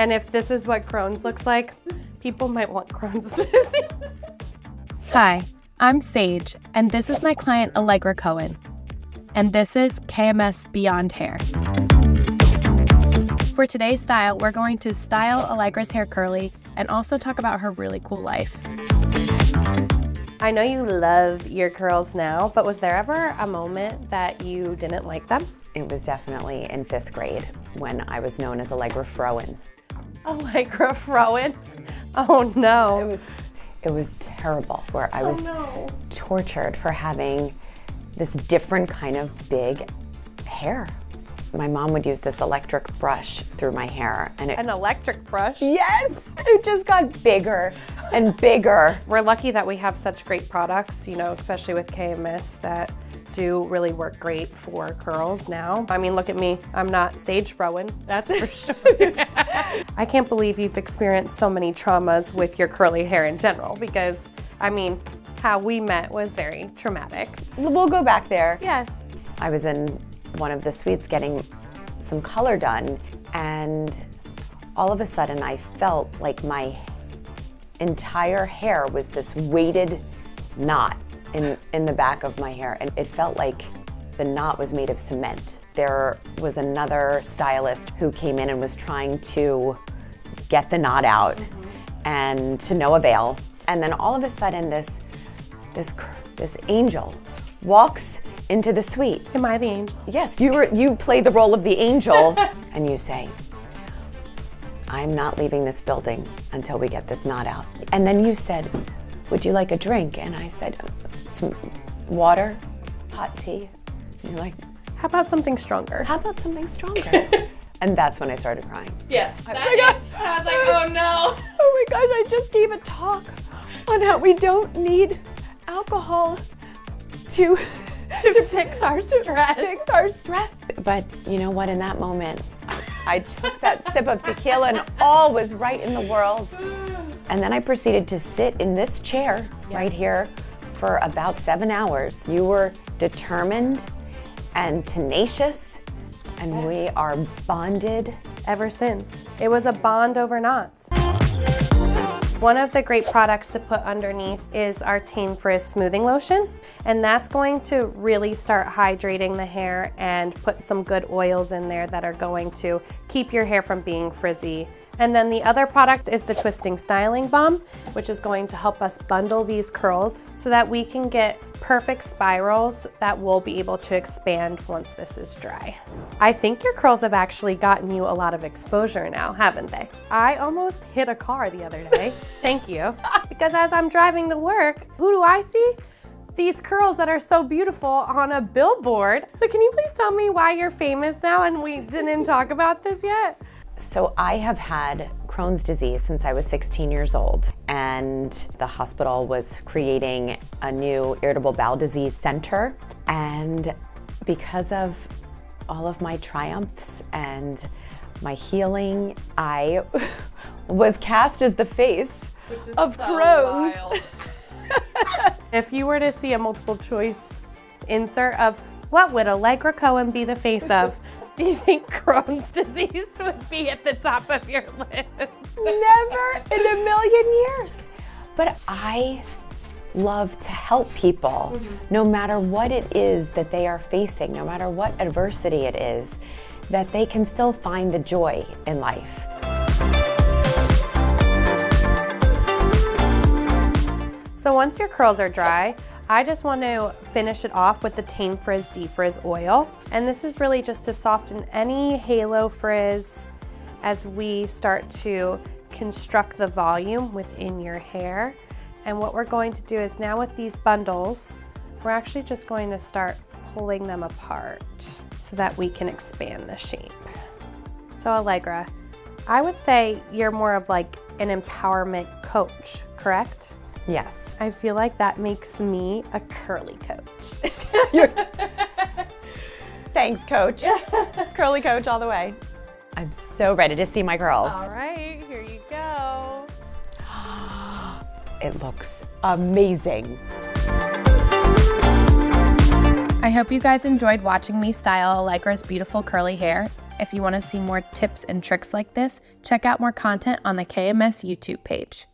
And if this is what Crohn's looks like, people might want Crohn's disease. Hi, I'm Sage, and this is my client Allegra Cohen. And this is KMS Beyond Hair. For today's style, we're going to style Allegra's hair curly and also talk about her really cool life. I know you love your curls now, but was there ever a moment that you didn't like them? It was definitely in 5th grade when I was known as Allegra Froen. Allegra Froen? Oh no. It was terrible, where I was tortured for having this different kind of big hair. My mom would use this electric brush through my hair. And An electric brush? Yes, it just got bigger and bigger. We're lucky that we have such great products, you know, especially with KMS that do really work great for curls now. I mean, look at me, I'm not Sage Froen, that's for sure. I can't believe you've experienced so many traumas with your curly hair in general, because, I mean, how we met was very traumatic. We'll go back there. Yes. I was in one of the suites getting some color done, and all of a sudden I felt like my entire hair was this weighted knot in the back of my hair, and it felt like the knot was made of cement. There was another stylist who came in and was trying to get the knot out, and to no avail. And then all of a sudden this angel walks into the suite. Am I the angel? Yes, you play the role of the angel, and you say, I'm not leaving this building until we get this knot out. And then you said, would you like a drink? And I said, some water, hot tea. And you're like, how about something stronger? How about something stronger? And that's when I started crying. Yes. I was like, oh no. Oh my gosh, I just gave a talk on how we don't need alcohol to fix our stress. But you know what, in that moment, I took that sip of tequila and all was right in the world. And then I proceeded to sit in this chair right here for about 7 hours. You were determined and tenacious, and we are bonded. Ever since. It was a bond over knots. One of the great products to put underneath is our TAMEFRIZZ smoothing lotion, and that's going to really start hydrating the hair and put some good oils in there that are going to keep your hair from being frizzy. And then the other product is the Twisting Styling Balm, which is going to help us bundle these curls so that we can get perfect spirals that will be able to expand once this is dry. I think your curls have actually gotten you a lot of exposure now, haven't they? I almost hit a car the other day. Thank you. Because as I'm driving to work, who do I see? These curls that are so beautiful on a billboard. So can you please tell me why you're famous now and we didn't talk about this yet? So I have had Crohn's disease since I was 16 years old, and the hospital was creating a new irritable bowel disease center. And because of all of my triumphs and my healing, I was cast as the face of Crohn's. If you were to see a multiple choice insert of what would Allegra Cohen be the face of, do you think Crohn's disease would be at the top of your list? Never in a million years. But I love to help people, no matter what it is that they are facing, no matter what adversity it is, that they can still find the joy in life. So once your curls are dry, I just want to finish it off with the TAMEFRIZZ De-Frizz Oil. And this is really just to soften any halo frizz as we start to construct the volume within your hair. And what we're going to do is now with these bundles, we're actually just going to start pulling them apart so that we can expand the shape. So Allegra, I would say you're more of like an empowerment coach, correct? Yes. I feel like that makes me a curly coach. Thanks, coach. Curly coach all the way. I'm so ready to see my curls. All right, here you go. It looks amazing. I hope you guys enjoyed watching me style Allegra's beautiful curly hair. If you want to see more tips and tricks like this, check out more content on the KMS YouTube page.